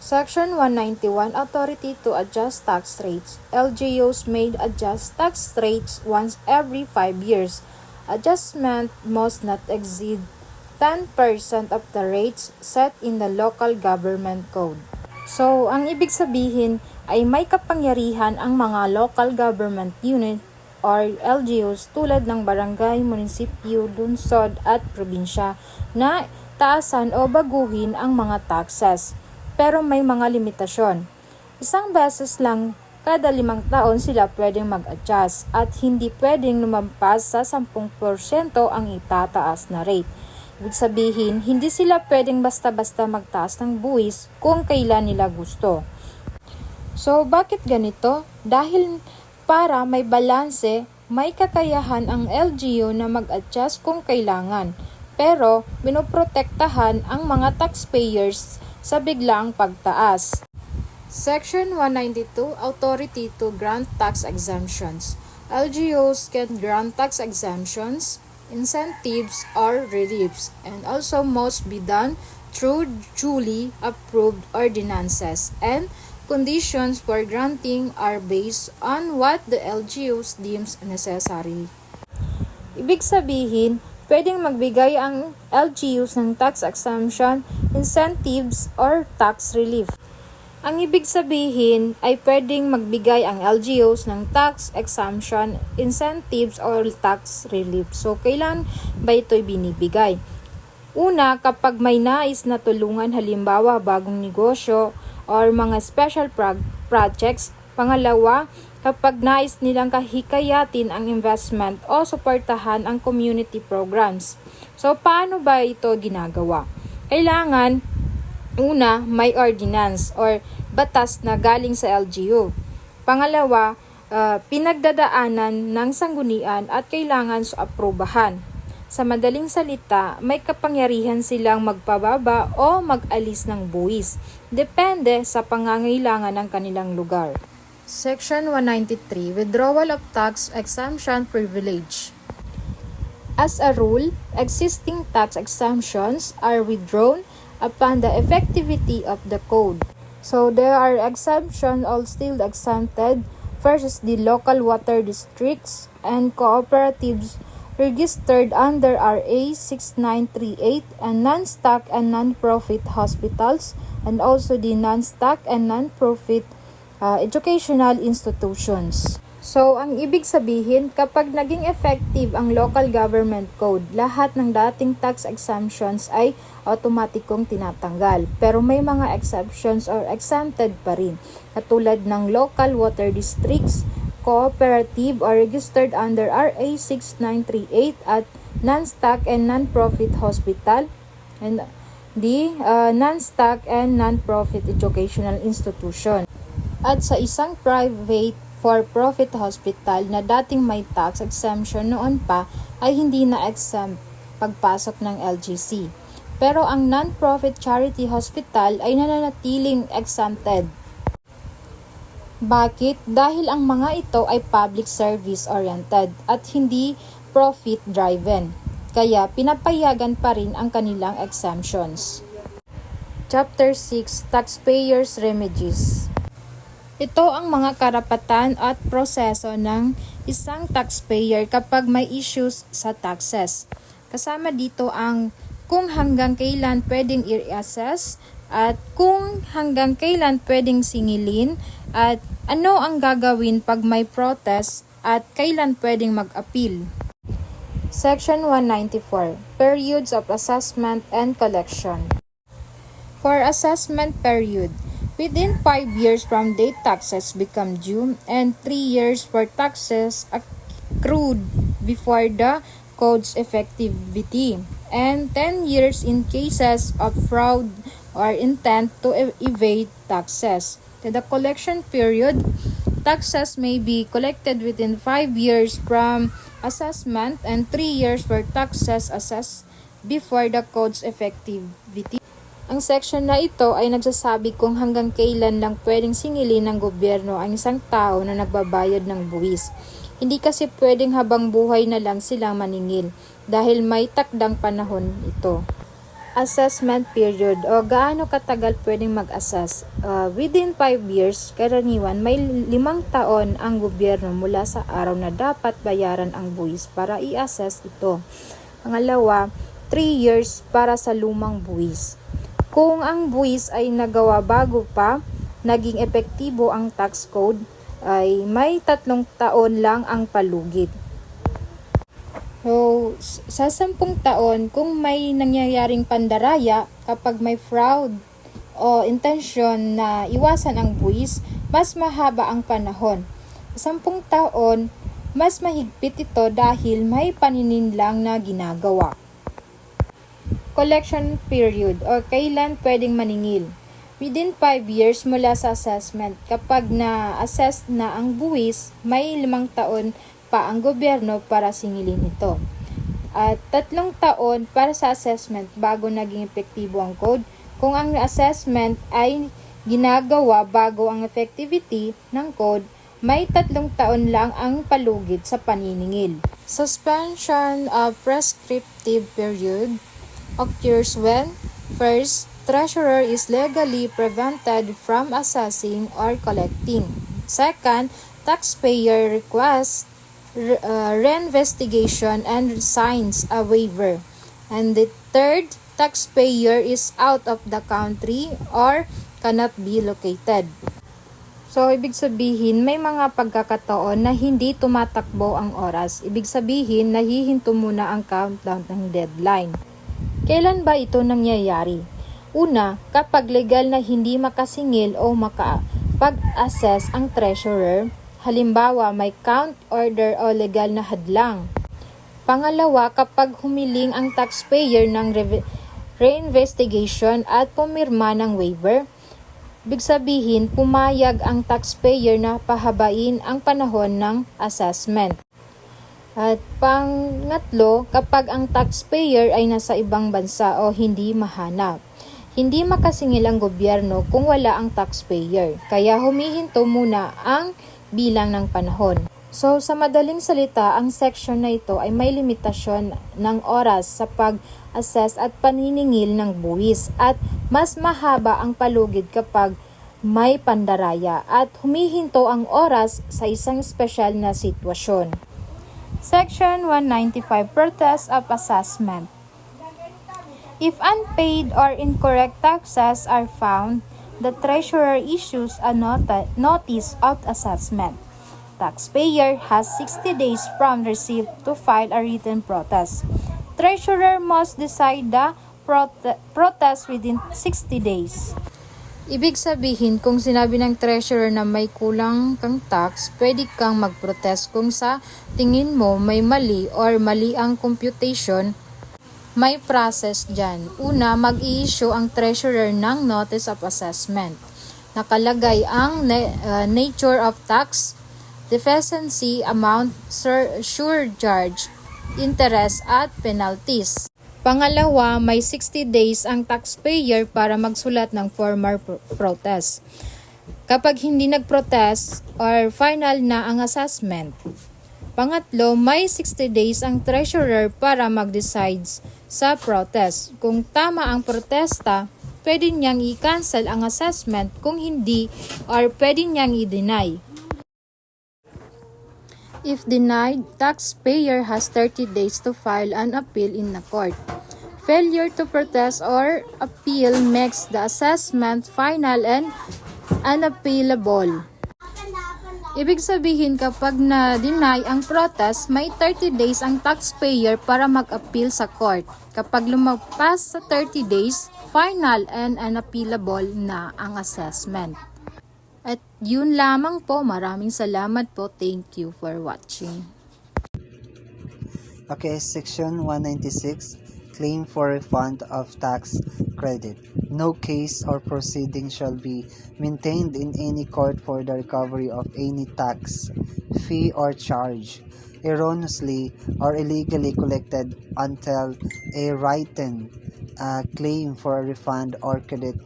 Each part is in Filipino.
Section 191 Authority to adjust tax rates. LGUs may adjust tax rates once every 5 years. Adjustment must not exceed 10% of the rates set in the local government code. So, ang ibig sabihin ay may kapangyarihan ang mga local government unit or LGUs tulad ng barangay, munisipyo, lungsod at probinsya na taasan o baguhin ang mga taxes. Pero may mga limitasyon. Isang beses lang kada 5 taon sila pwedeng mag-adjust at hindi pwedeng lumampas sa 10% ang itataas na rate. Ibig sabihin, hindi sila pwedeng basta-basta magtaas ng buwis kung kailan nila gusto. So, bakit ganito? Dahil para may balanse, may kakayahan ang LGU na mag-adjust kung kailangan. Pero, binoprotektahan ang mga taxpayers sa biglaang pagtaas. Section 192 Authority to grant tax exemptions. LGUs can grant tax exemptions, incentives, or reliefs, and also must be done through duly approved ordinances, and conditions for granting are based on what the LGUs deems necessary. Ibig sabihin, pwedeng magbigay ang LGUs ng tax exemption, incentives, or tax relief. Ang ibig sabihin ay pwedeng magbigay ang LGUs ng tax exemption, incentives, or tax relief. So, kailan ba ito'y binibigay? Una, kapag may nais na tulungan, halimbawa bagong negosyo or mga special projects. Pangalawa, kapag nais nilang kahikayatin ang investment o suportahan ang community programs. So, paano ba ito ginagawa? Kailangan, una, may ordinance or batas na galing sa LGU. Pangalawa, pinagdadaanan ng sanggunian at kailangan sa aprubahan. Sa madaling salita, may kapangyarihan silang magpababa o mag-alis ng buwis. Depende sa pangangailangan ng kanilang lugar. Section 193, Withdrawal of Tax Exemption Privilege. As a rule, existing tax exemptions are withdrawn upon the effectivity of the code. So, there are exemptions all still exempted versus the local water districts and cooperatives registered under RA 6938 and non-stock and non-profit hospitals and also the non-stock and non-profit educational institutions. So, ang ibig sabihin, kapag naging effective ang local government code, lahat ng dating tax exemptions ay automatikong tinatanggal. Pero may mga exceptions or exempted pa rin, katulad ng local water districts, cooperative or registered under RA 6938 at non-stock and non-profit hospital and the non-stock and non-profit educational institution. At sa isang private for-profit hospital na dating may tax exemption noon pa ay hindi na-exempt pagpasok ng LGC. Pero ang non-profit charity hospital ay nananatiling exempted. Bakit? Dahil ang mga ito ay public service oriented at hindi profit driven. Kaya pinapayagan pa rin ang kanilang exemptions. Chapter 6, Taxpayers' Remedies. Ito ang mga karapatan at proseso ng isang taxpayer kapag may issues sa taxes. Kasama dito ang kung hanggang kailan pwedeng i-assess at kung hanggang kailan pwedeng singilin at ano ang gagawin pag may protest at kailan pwedeng mag-appeal. Section 194, Periods of Assessment and Collection. For assessment period, within 5 years from date taxes become due and 3 years for taxes accrued before the code's effectivity and 10 years in cases of fraud or intent to evade taxes. To the collection period, taxes may be collected within 5 years from assessment and 3 years for taxes assessed before the code's effectivity. Ang section na ito ay nagsasabi kung hanggang kailan lang pwedeng singilin ng gobyerno ang isang tao na nagbabayad ng buwis. Hindi kasi pwedeng habang buhay na lang silang maningil dahil may takdang panahon ito. assessment period o gaano katagal pwedeng mag-assess. Within 5 years, karaniwan may 5 taon ang gobyerno mula sa araw na dapat bayaran ang buwis para i-assess ito. Pangalawa, 3 years para sa lumang buwis. Kung ang buwis ay nagawa bago pa naging epektibo ang tax code, ay may 3 taon lang ang palugit. So, sa 10 taon, kung may nangyayaring pandaraya, kapag may fraud o intensyon na iwasan ang buwis, mas mahaba ang panahon. Sa 10 taon, mas mahigpit ito dahil may panininlang na ginagawa. Collection period o kailan pwedeng maningil. Within 5 years mula sa assessment, kapag na-assess na ang buwis, may 5 taon pa ang gobyerno para singilin ito. At 3 taon para sa assessment bago naging epektibo ang code. Kung ang assessment ay ginagawa bago ang effectivity ng code, may 3 taon lang ang palugit sa paniningil. Suspension of prescriptive period occurs when, first, treasurer is legally prevented from assessing or collecting. Second, taxpayer requests reinvestigation and signs a waiver. And the third, taxpayer is out of the country or cannot be located. So, ibig sabihin, may mga pagkakataon na hindi tumatakbo ang oras. Ibig sabihin, nahihinto muna ang countdown ng deadline. Kailan ba ito nangyayari? Una, kapag legal na hindi makasingil o makapag-assess ang treasurer, halimbawa may count order o legal na hadlang. Pangalawa, kapag humiling ang taxpayer ng reinvestigation at pumirma ng waiver, ibig sabihin pumayag ang taxpayer na pahabain ang panahon ng assessment. At pangatlo, kapag ang taxpayer ay nasa ibang bansa o hindi mahanap. Hindi makasingil ang gobyerno kung wala ang taxpayer, kaya humihinto muna ang bilang ng panahon. So, sa madaling salita, ang section na ito ay may limitasyon ng oras sa pag-assess at paniningil ng buwis at mas mahaba ang palugid kapag may pandaraya at humihinto ang oras sa isang espesyal na sitwasyon. Section 195, Protest of Assessment. If unpaid or incorrect taxes are found, the treasurer issues a notice of assessment. Taxpayer has 60 days from receipt to file a written protest. Treasurer must decide the protest within 60 days. Ibig sabihin, kung sinabi ng treasurer na may kulang kang tax, pwede kang mag-protest kung sa tingin mo may mali or mali ang computation. May process dyan. Una, mag-i-issue ang treasurer ng notice of assessment. Nakalagay ang nature of tax, deficiency, amount, surcharge, interest at penalties. Pangalawa, may 60 days ang taxpayer para magsulat ng formal protest. Kapag hindi nag-protest or final na ang assessment. Pangatlo, may 60 days ang treasurer para mag-decide sa protest. Kung tama ang protesta, pwede niyang i-cancel ang assessment. Kung hindi, or pwede niyang i-deny. If denied, taxpayer has 30 days to file an appeal in the court. Failure to protest or appeal makes the assessment final and unappealable. Ibig sabihin, kapag na-deny ang protest, may 30 days ang taxpayer para mag-appeal sa court. Kapag lumagpas sa 30 days, final and unappealable na ang assessment. At yun lamang po. Maraming salamat po. Thank you for watching. Okay, Section 196, Claim for Refund of Tax Credit. No case or proceeding shall be maintained in any court for the recovery of any tax, fee, or charge erroneously or illegally collected until a written claim for a refund or credit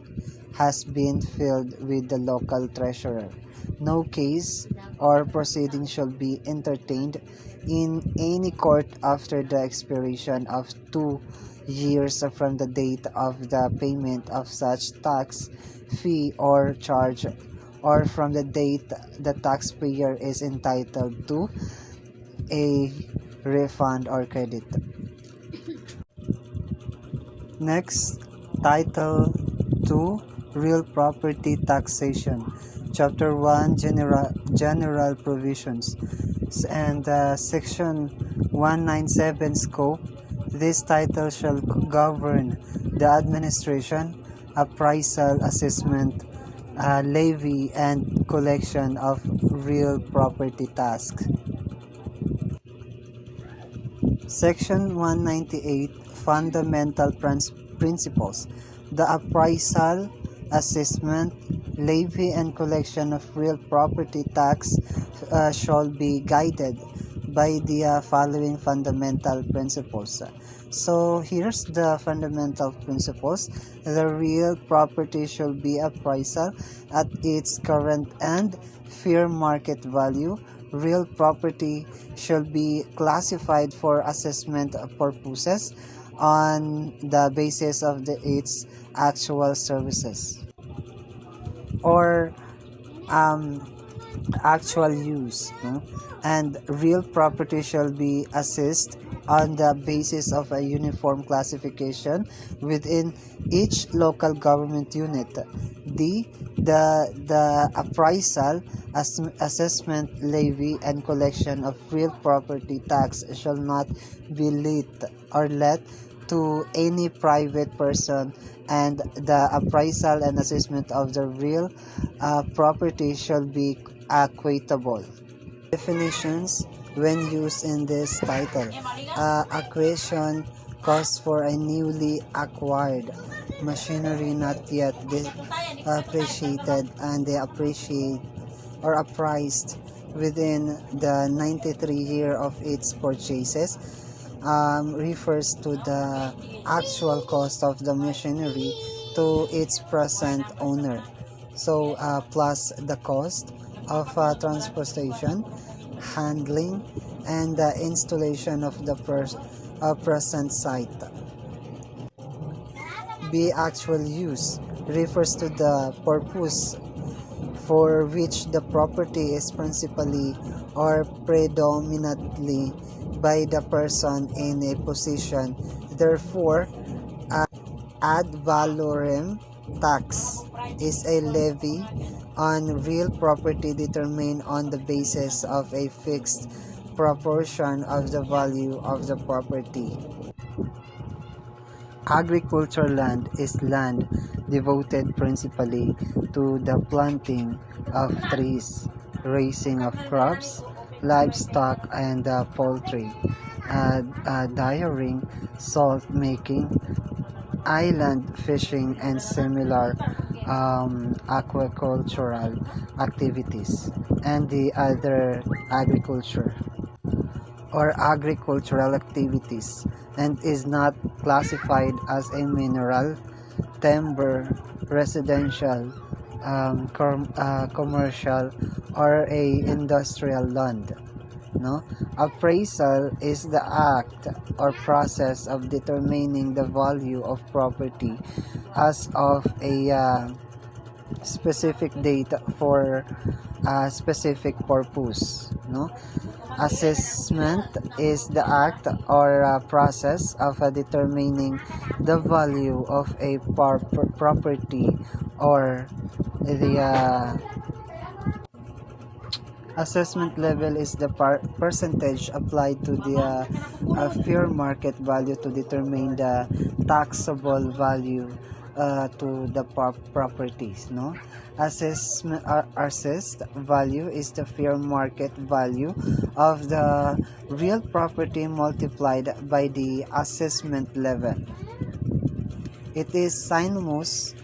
has been filed with the local treasurer. No case or proceeding shall be entertained in any court after the expiration of 2 years from the date of the payment of such tax, fee, or charge, or from the date the taxpayer is entitled to a refund or credit. Next, Title 2, Real Property Taxation. Chapter 1, General Provisions. And Section 197, Scope. This title shall govern the administration, appraisal, assessment, levy, and collection of real property tasks. Section 198, Fundamental Principles. The appraisal, assessment, levy, and collection of real property tax shall be guided by the following fundamental principles. So here's the fundamental principles. The real property shall be appraisal at its current and fair market value. Real property shall be classified for assessment purposes on the basis of its actual services or actual use, no? And real property shall be assessed on the basis of a uniform classification within each local government unit. The appraisal, assessment, levy, and collection of real property tax shall not be let to any private person, and the appraisal and assessment of the real property shall be equitable. Definitions when used in this title. Acquisition cost for a newly acquired machinery not yet appreciated and they appreciate or appraised within the 93 year of its purchases. Refers to the actual cost of the machinery to its present owner. So plus the cost of transportation, handling, and the installation of the present site. B. Actual use refers to the purpose for which the property is principally or predominantly by the person in a possession. Therefore, ad valorem tax is a levy on real property determined on the basis of a fixed proportion of the value of the property. Agricultural land is land devoted principally to the planting of trees, raising of crops, livestock, and poultry, dairying, salt making, island fishing, and similar aquacultural activities, and the other agriculture or agricultural activities, and is not classified as a mineral, timber, residential, commercial, or a industrial land. No? Appraisal is the act or process of determining the value of property as of a specific date for a specific purpose. No? Assessment is the act or process of determining the value of a property or the assessment level is the percentage applied to the fair market value to determine the taxable value to the properties. No, assessed value is the fair market value of the real property multiplied by the assessment level. It is synonymous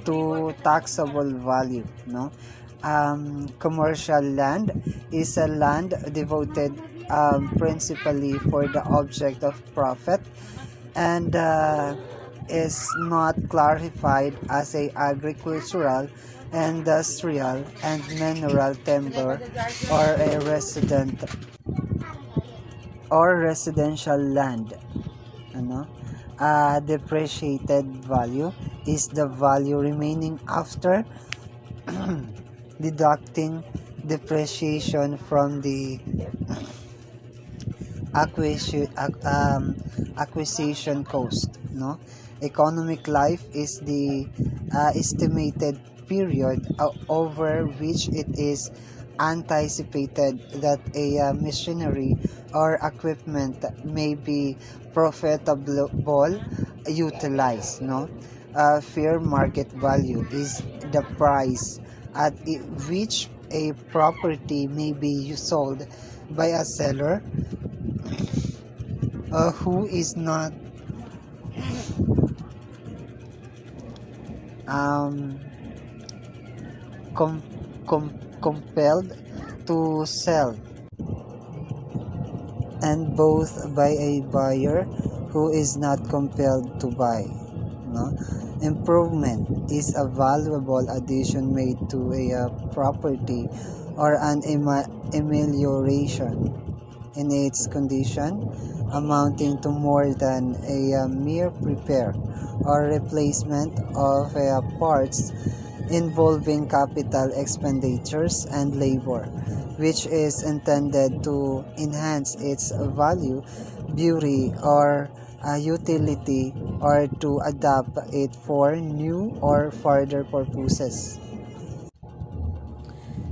to taxable value. No, commercial land is a land devoted principally for the object of profit and is not classified as a agricultural, industrial, and mineral timber or a residential land. Ano? Depreciated value is the value remaining after deducting depreciation from the acquisition cost. No, economic life is the estimated period over which it is anticipated that a machinery or equipment may be profitable utilized. No, fair market value is the price at which a property may be sold by a seller who is not um, com- compelled to sell, and both by a buyer who is not compelled to buy. No? Improvement is a valuable addition made to a property or an amelioration in its condition, amounting to more than a mere repair or replacement of parts, involving capital expenditures and labor, which is intended to enhance its value, beauty, or utility, or to adapt it for new or further purposes.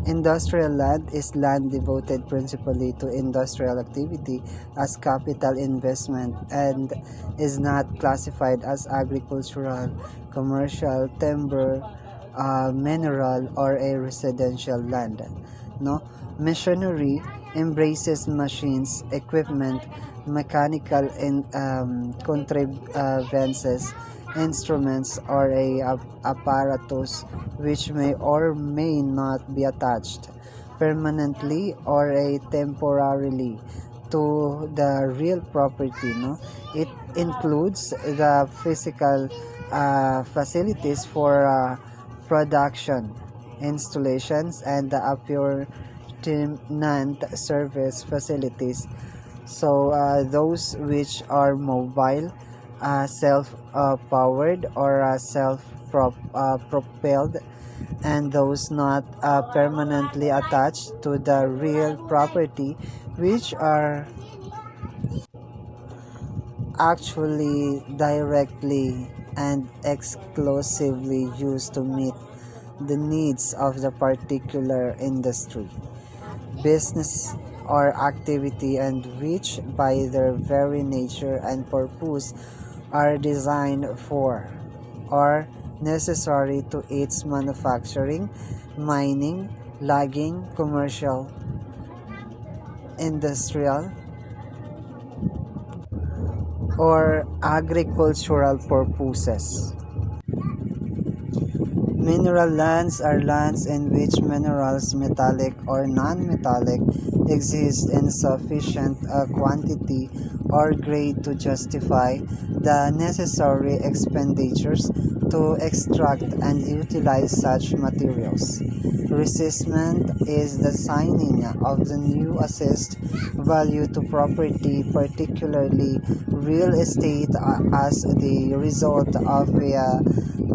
Industrial land is land devoted principally to industrial activity as capital investment and is not classified as agricultural, commercial, timber, mineral, or a residential land. No, machinery embraces machines, equipment, mechanical contrivances, instruments, or a apparatus which may or may not be attached permanently or a temporarily to the real property. No, it includes the physical facilities for production, installations, and the appurtenant service facilities. So those which are mobile, self-powered, or self-propelled, and those not permanently attached to the real property, which are actually directly and exclusively used to meet the needs of the particular industry, business, or activity, and which by their very nature and purpose are designed for or necessary to its manufacturing, mining, logging, commercial, industrial, or agricultural purposes. Mineral lands are lands in which minerals, metallic or non-metallic, exist in sufficient quantity or grade to justify the necessary expenditures to extract and utilize such materials. Resistment is the signing of the new assessed value to property, particularly real estate, as the result of a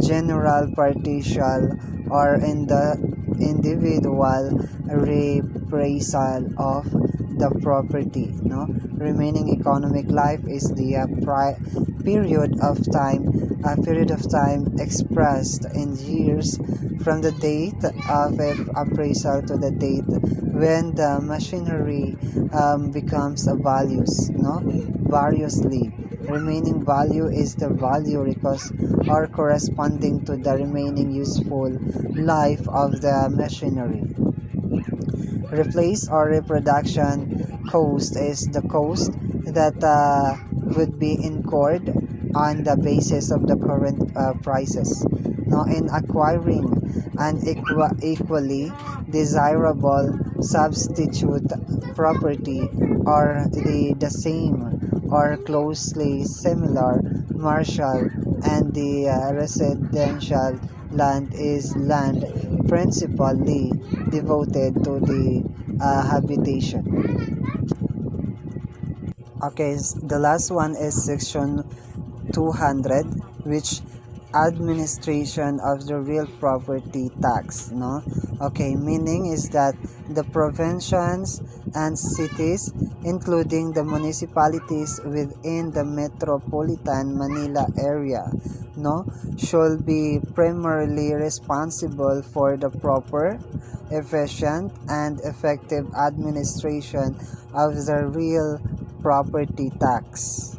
general partial or in the individual reappraisal of the property. No, remaining economic life is the period of time expressed in years from the date of appraisal to the date when the machinery becomes a values. No, variously. Remaining value is the value because or corresponding to the remaining useful life of the machinery. Replace or reproduction cost is the cost that would be incurred on the basis of the current prices. Now, in acquiring an equally desirable substitute property or the same or closely similar martial and the residential land is land principally devoted to the habitation. Okay, the last one is section 200, which administration of the real property tax, no? Okay, meaning is that the provinces and cities, including the municipalities within the metropolitan Manila area, no, should be primarily responsible for the proper, efficient, and effective administration of the real property tax.